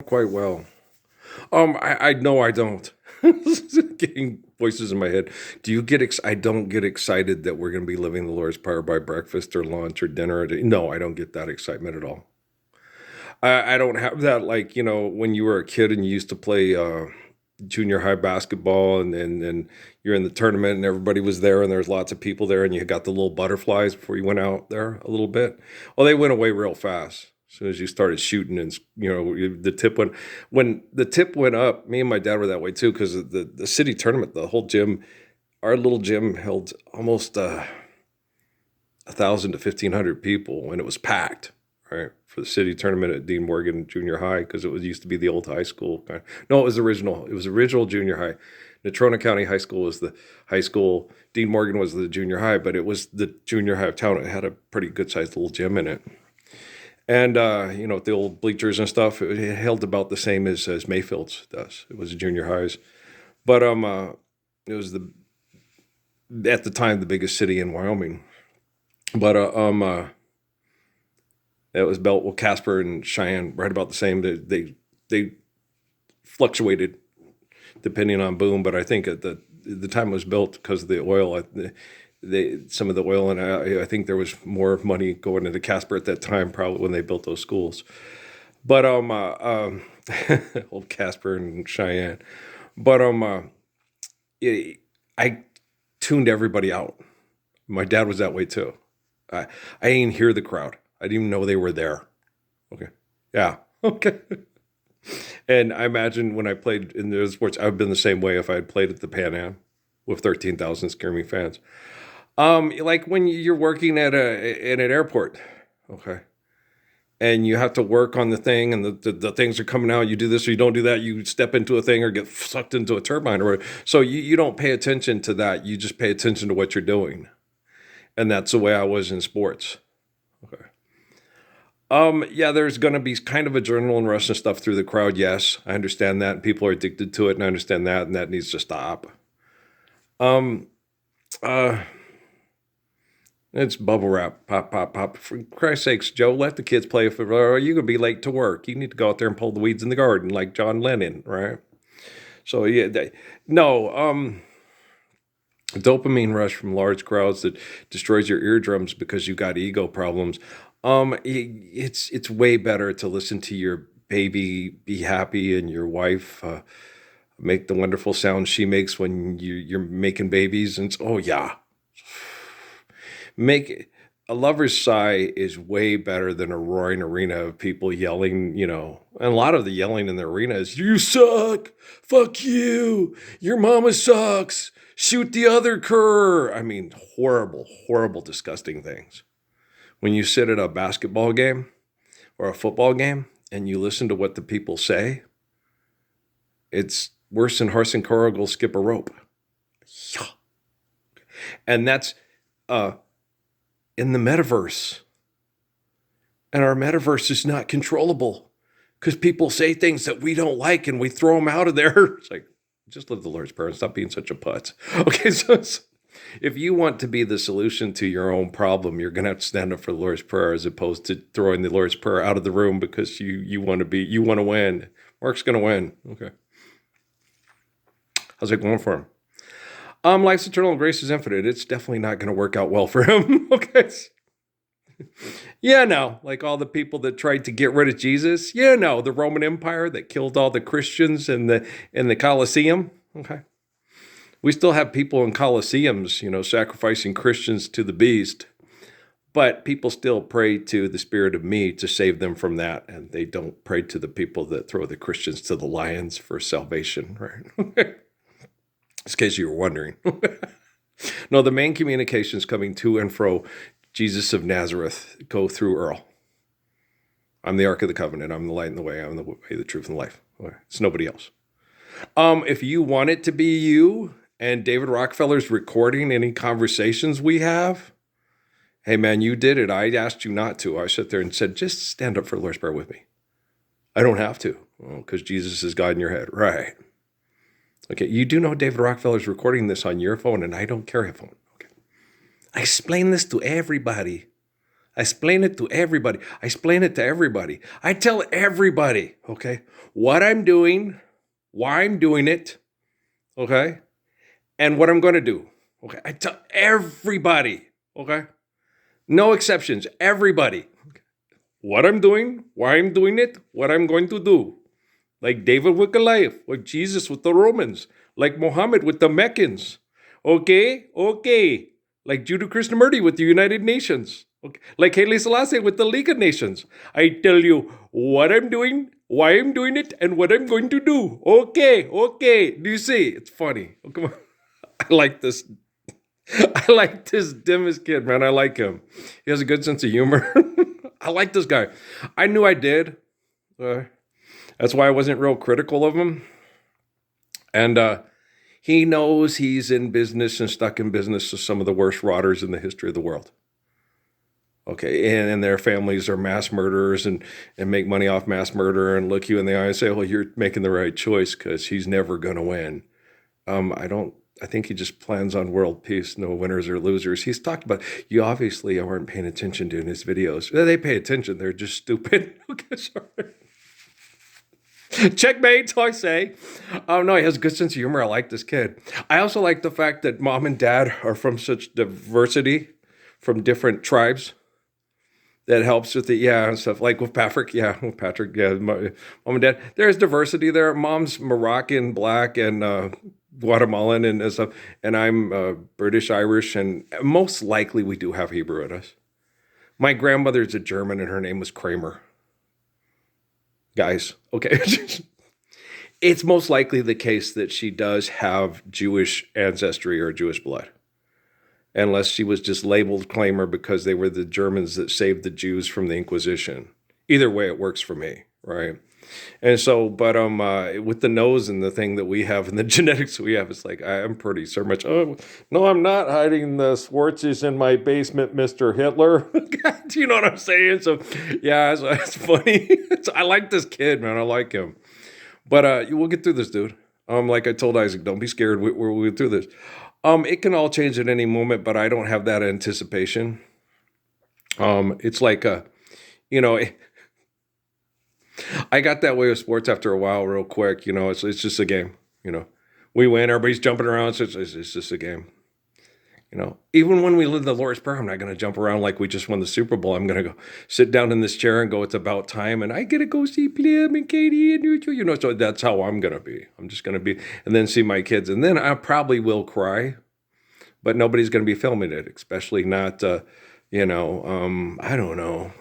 Quite well. I know I don't. Getting voices in my head. Do you get? I don't get excited that we're going to be living the Lord's Prayer by breakfast or lunch or dinner. No, I don't get that excitement at all. I don't have that like when you were a kid and you used to play junior high basketball and you're in the tournament and everybody was there and there's lots of people there and you got the little butterflies before you went out there a little bit. Well, they went away real fast as soon as you started shooting and the tip went when the tip went up. Me and my dad were that way too because the city tournament, the whole gym, our little gym held almost 1,000 to 1,500 people and it was packed. Right, for the city tournament at Dean Morgan Junior High because it was used to be the old high school. No, it was original. It was original junior high. Natrona County High School was the high school. Dean Morgan was the junior high, but it was the junior high of town. It had a pretty good sized little gym in it, and with the old bleachers and stuff, it held about the same as Mayfield's does. It was a junior highs, but it was the at the time the biggest city in Wyoming. But it was built well, Casper and Cheyenne, right about the same. They fluctuated depending on boom, but I think at the time it was built because of the oil. Some of the oil, and I think there was more money going into Casper at that time, probably when they built those schools. But old Casper and Cheyenne. But I tuned everybody out. My dad was that way too. I didn't hear the crowd. I didn't even know they were there. Okay. Yeah. Okay. And I imagine when I played in the sports, I've been the same way if I had played at the Pan Am with 13,000 screaming fans. Like when you're working at an airport, okay, and you have to work on the thing, and the things are coming out. You do this or you don't do that. You step into a thing or get sucked into a turbine, or so you don't pay attention to that. You just pay attention to what you're doing, and that's the way I was in sports. Okay. Yeah, there's going to be kind of adrenaline rush and stuff through the crowd. Yes, I understand that. People are addicted to it, and I understand that, and that needs to stop. Um, uh, it's bubble wrap, pop, pop, pop. For Christ's sakes, Joe, let the kids play. Or you gonna be late to work. You need to go out there and pull the weeds in the garden, like John Lennon, right? So yeah, no. Dopamine rush from large crowds that destroys your eardrums because you got ego problems. It's way better to listen to your baby be happy and your wife make the wonderful sounds she makes when you're making babies. And oh yeah, make a lover's sigh is way better than a roaring arena of people yelling. And a lot of the yelling in the arena is "You suck, fuck you, your mama sucks." Shoot the other cur. I mean, horrible, horrible, disgusting things. When you sit at a basketball game or a football game and you listen to what the people say, it's worse than Harson Corrigal skip a rope. Yeah. And that's uh, in the metaverse. And our metaverse is not controllable because people say things that we don't like and we throw them out of there. It's like, just live the Lord's Prayer and stop being such a putz. Okay, so if you want to be the solution to your own problem, you're going to have to stand up for the Lord's Prayer as opposed to throwing the Lord's Prayer out of the room because you want to win. Mark's going to win. Okay, how's it going for him? Life's eternal and grace is infinite. It's definitely not going to work out well for him. Okay. Yeah, no, like all the people that tried to get rid of Jesus. Yeah, no, the Roman Empire that killed all the Christians in the Colosseum. Okay. We still have people in Colosseums, sacrificing Christians to the beast, but people still pray to the spirit of me to save them from that, and they don't pray to the people that throw the Christians to the lions for salvation, right? In case you were wondering. No, the main communications coming to and fro Jesus of Nazareth go through Earl. I'm the Ark of the Covenant. I'm the light and the way. I'm the way, the truth, and the life. It's nobody else. If you want it to be you and David Rockefeller's recording any conversations we have, hey man, you did it. I asked you not to. I sat there and said, just stand up for the Lord's Prayer with me. I don't have to, because Jesus is God in your head. Right. Okay, you do know David Rockefeller's recording this on your phone, and I don't carry a phone. Okay. I explain this to everybody. I explain it to everybody. I explain it to everybody. I tell everybody, okay, what I'm doing, why I'm doing it, okay, and what I'm going to do. Okay, I tell everybody, okay, no exceptions, everybody, what I'm doing, why I'm doing it, what I'm going to do. Like David with Goliath, like Jesus with the Romans, like Muhammad with the Meccans. Okay, okay. Like Judah Krishnamurti with the United Nations. Okay. Like Haile Selassie with the League of Nations. I tell you what I'm doing, why I'm doing it, and what I'm going to do. Okay, okay. Do you see? It's funny. Oh, come on. I like this. I like this dimmest kid, man. I like him. He has a good sense of humor. I like this guy. I knew I did. That's why I wasn't real critical of him. And he knows he's in business and stuck in business with some of the worst rotters in the history of the world. Okay, and their families are mass murderers and make money off mass murder and look you in the eye and say, well, you're making the right choice because he's never going to win. I think he just plans on world peace, no winners or losers. He's talked about, you obviously aren't paying attention to in his videos. They pay attention, they're just stupid. Okay, sorry. Checkmate, so I say. Oh, no, he has a good sense of humor. I like this kid. I also like the fact that mom and dad are from such diversity, from different tribes. That helps with the, and stuff. Like with Patrick, mom and dad. There's diversity there. Mom's Moroccan, black, and Guatemalan and stuff. And I'm British, Irish, and most likely we do have Hebrew in us. My grandmother's a German, and her name was Kramer. Guys, okay. It's most likely the case that she does have Jewish ancestry or Jewish blood. Unless she was just labeled Kramer because they were the Germans that saved the Jews from the Inquisition. Either way, it works for me, right? And so, but with the nose and the thing that we have and the genetics we have, it's like, I'm pretty so much, oh, no, I'm not hiding the Schwartzes in my basement, Mr. Hitler. Do you know what I'm saying? So, yeah, it's funny. I like this kid, man. I like him. But we'll get through this, dude. Like I told Isaac, don't be scared. We'll get through this. It can all change at any moment, but I don't have that anticipation. It's like, I got that way with sports after a while, real quick. It's just a game. We win, everybody's jumping around. So it's just a game. Even when we live the Lord's Prayer, I'm not going to jump around like we just won the Super Bowl. I'm going to go sit down in this chair and go, it's about time. And I get to go see Plim and Katie and you, so that's how I'm going to be. I'm just going to be, and then see my kids. And then I probably will cry, but nobody's going to be filming it, especially not, I don't know,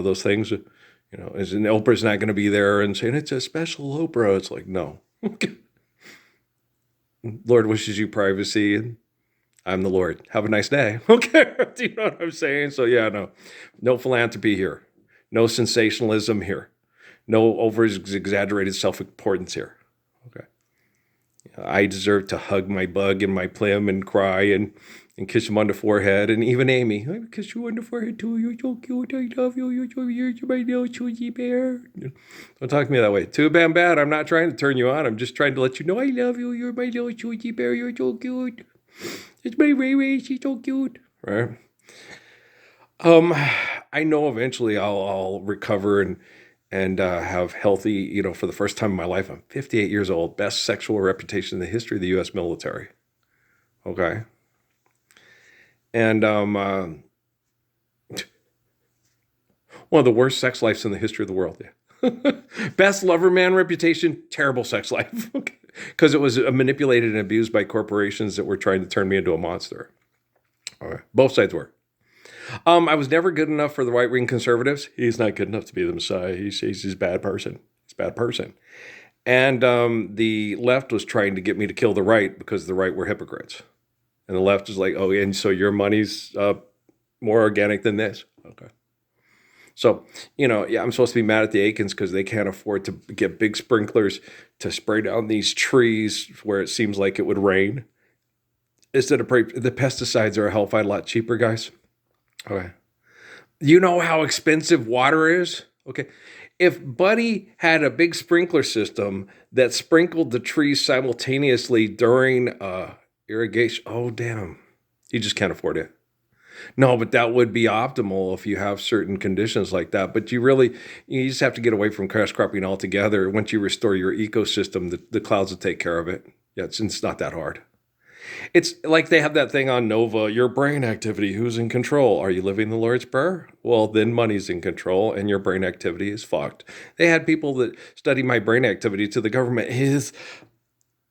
those things, Oprah's not going to be there and saying, it's a special Oprah. It's like, no. Lord wishes you privacy and I'm the Lord. Have a nice day. Okay. Do you know what I'm saying? So no philanthropy here. No sensationalism here. No over-exaggerated self-importance here. Okay. I deserve to hug my bug and my Plim and cry and kiss him on the forehead. And even Amy, I kiss you on the forehead too. You're so cute. I love you. You're my little choozy bear. Don't talk to me that way. Too bad. I'm not trying to turn you on. I'm just trying to let you know I love you. You're my little choozy bear. You're so cute. It's my Ray. She's so cute. Right. I know eventually I'll recover and have healthy, for the first time in my life. I'm 58 years old, best sexual reputation in the history of the U.S. military. Okay. And one of the worst sex lives in the history of the world. Yeah. Best lover man reputation, terrible sex life. Because it was manipulated and abused by corporations that were trying to turn me into a monster. All right. Both sides were. I was never good enough for the right-wing conservatives. He's not good enough to be the Messiah. He's a bad person. He's a bad person. And the left was trying to get me to kill the right because the right were hypocrites. And the left is like, oh, and so your money's more organic than this. Okay. So, I'm supposed to be mad at the Aikens because they can't afford to get big sprinklers to spray down these trees where it seems like it would rain. Instead of the pesticides are a hell of a lot cheaper, guys. Okay. You know how expensive water is? Okay. If Buddy had a big sprinkler system that sprinkled the trees simultaneously during irrigation, oh, damn. He just can't afford it. No, but that would be optimal if you have certain conditions like that. But you just have to get away from crash cropping altogether. Once you restore your ecosystem, the clouds will take care of it. Yeah, it's not that hard. It's like they have that thing on Nova, your brain activity, who's in control? Are you living the Lord's Prayer? Well, then money's in control and your brain activity is fucked. They had people that study my brain activity to the government. His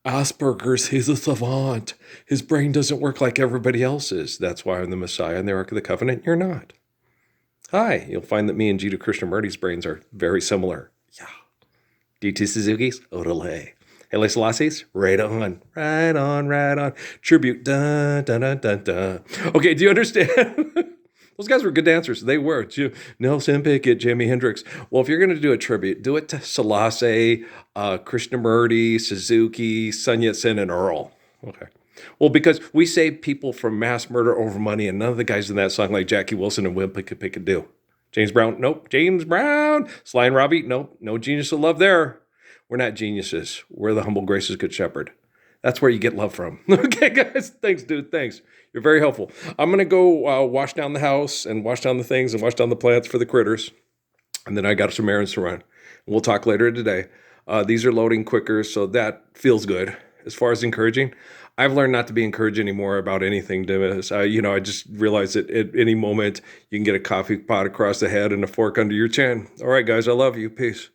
Asperger's, he's a savant. His brain doesn't work like everybody else's. That's why I'm the Messiah and the Ark of the Covenant. You're not. Hi, you'll find that me and Jita Krishnamurti's brains are very similar. Yeah. DT Suzuki's, Odele. Haile Selassie's, right on, right on, right on. Tribute, dun, dun, dun, dun, dun. Okay, do you understand? Those guys were good dancers. They were. Nelson Pickett, Jimi Hendrix. Well, if you're going to do a tribute, do it to Selassie, Krishnamurti, Suzuki, Sun Yat-sen, and Earl. Okay. Well, because we save people from mass murder over money, and none of the guys in that song, like Jackie Wilson and Will Pickett, do. James Brown, nope. James Brown. Sly and Robbie, nope. No genius of love there. We're not geniuses. We're the humble gracious good shepherd. That's where you get love from. Okay, guys. Thanks, dude. Thanks. You're very helpful. I'm going to go wash down the house and wash down the things and wash down the plants for the critters. And then I got some errands to run. We'll talk later today. These are loading quicker, so that feels good. As far as encouraging, I've learned not to be encouraged anymore about anything, Dennis. I just realized that at any moment you can get a coffee pot across the head and a fork under your chin. All right, guys, I love you. Peace.